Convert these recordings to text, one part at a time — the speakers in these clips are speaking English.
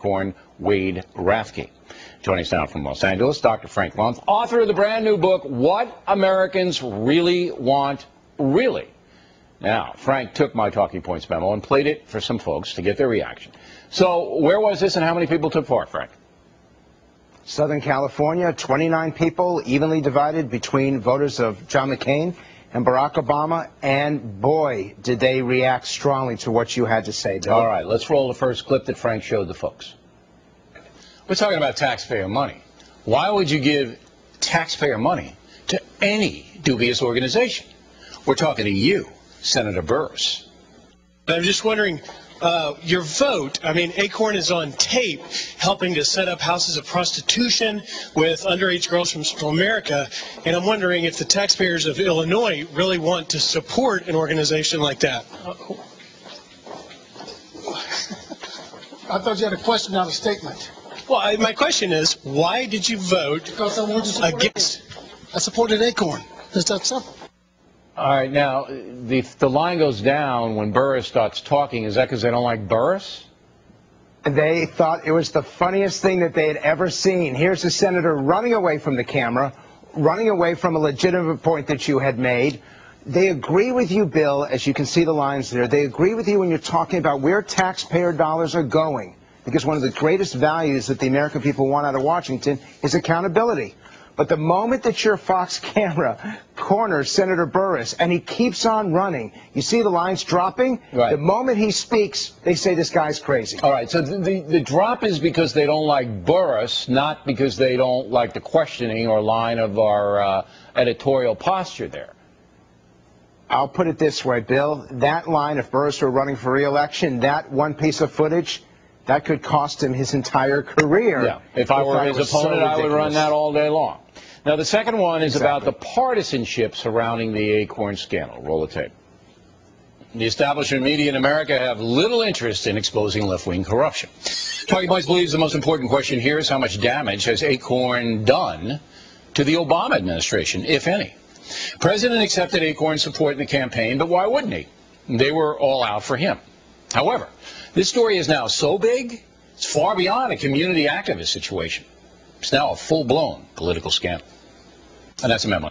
Corn Wade Rathke. Joining us now from Los Angeles, Dr. Frank Luntz, author of the brand new book, What Americans Really Want, Really. Now, Frank took my talking points memo and played it for some folks to get their reaction. So where was this and how many people took part, Frank? Southern California, 29 people, evenly divided between voters of John McCain and Barack Obama, and boy, did they react strongly to what you had to say, Bill. All right, let's roll the first clip that Frank showed the folks. We're talking about taxpayer money. Why would you give taxpayer money to any dubious organization? We're talking to you, Senator Burris. I'm just wondering, your vote, I mean, Acorn is on tape helping to set up houses of prostitution with underage girls from America, and I'm wondering if the taxpayers of Illinois really want to support an organization like that. I thought you had a question, not a statement. Well, my question is, why did you vote Because I wanted to support against? I supported Acorn. It's that simple. All right, now, the line goes down when Burris starts talking. Is that because they don't like Burris? They thought it was the funniest thing that they had ever seen. Here's the senator running away from the camera, running away from a legitimate point that you had made. They agree with you, Bill, as you can see the lines there. They agree with you when you're talking about where taxpayer dollars are going, because one of the greatest values that the American people want out of Washington is accountability. But the moment that your Fox camera corners Senator Burris and he keeps on running, you see the lines dropping? Right. The moment he speaks, they say this guy's crazy. All right, so the drop is because they don't like Burris, not because they don't like the questioning or line of our editorial posture there. I'll put it this way, Bill. That line, if Burris were running for re-election, that one piece of footage, that could cost him his entire career. Yeah, if I were his opponent, I would run that all day long. Now, the second one is about the partisanship surrounding the Acorn scandal. Roll the tape. The establishment media in America have little interest in exposing left-wing corruption. Talking Points believes the most important question here is how much damage has Acorn done to the Obama administration, if any. The president accepted Acorn's support in the campaign, but why wouldn't he? They were all out for him. However, this story is now so big, it's far beyond a community activist situation. It's now a full-blown political scandal. And that's a memo.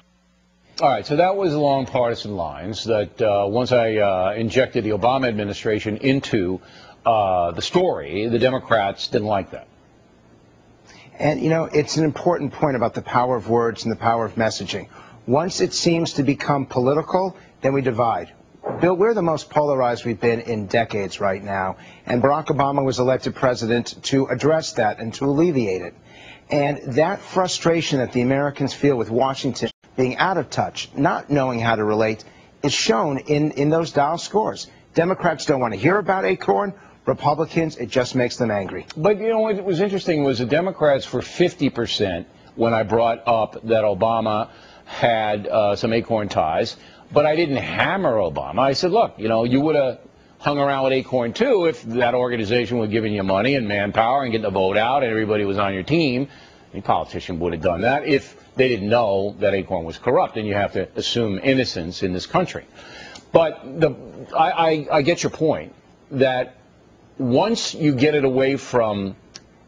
All right, so that was along partisan lines that once I injected the Obama administration into the story, the Democrats didn't like that. And, you know, it's an important point about the power of words and the power of messaging. Once it seems to become political, then we divide. Bill, we're the most polarized we've been in decades right now, and Barack Obama was elected president to address that and to alleviate it. And that frustration that the Americans feel with Washington being out of touch, not knowing how to relate, is shown in those Dow scores. Democrats don't want to hear about Acorn. Republicans, it just makes them angry. But, you know, what was interesting was the Democrats were 50% when I brought up that Obama had some Acorn ties. But I didn't hammer Obama. I said, look, you know, you would have hung around with Acorn, too, if that organization was giving you money and manpower and getting the vote out and everybody was on your team. Any politician would have done that if they didn't know that Acorn was corrupt, and you have to assume innocence in this country. But I get your point that once you get it away from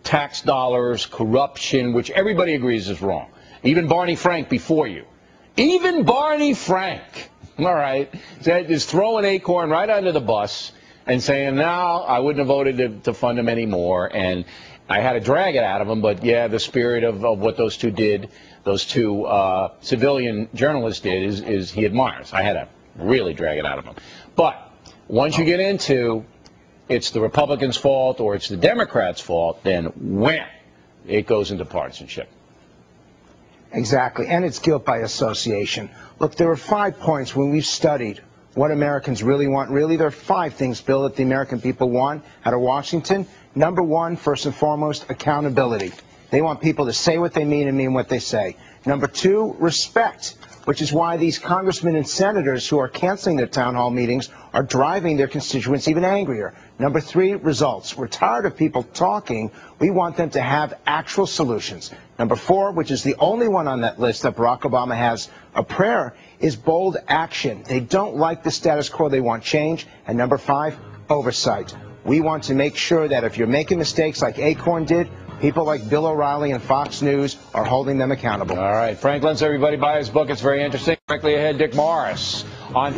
tax dollars, corruption, which everybody agrees is wrong, even Barney Frank before you, even Barney Frank, all right, is throwing Acorn right under the bus and saying, no, I wouldn't have voted to fund him anymore. And I had to drag it out of him. But, yeah, the spirit of what those two did, those two civilian journalists did, is he admires. I had to really drag it out of him. But once you get into it's the Republicans' fault or it's the Democrats' fault, then wham, it goes into partisanship. Exactly, and it's guilt by association. Look, there are 5 points when we've studied what Americans really want. Really, there are 5 things, Bill, that the American people want out of Washington. Number 1, first and foremost, accountability. They want people to say what they mean and mean what they say. Number 2, respect, which is why these congressmen and senators who are canceling their town hall meetings are driving their constituents even angrier. Number 3, results. We're tired of people talking. We want them to have actual solutions. Number 4, which is the only one on that list that Barack Obama has a prayer, is bold action. They don't like the status quo. They want change. And number 5, oversight. We want to make sure that if you're making mistakes like Acorn did, people like Bill O'Reilly and Fox News are holding them accountable. All right, Frank Luntz, everybody buy his book. It's very interesting. Directly ahead, Dick Morris on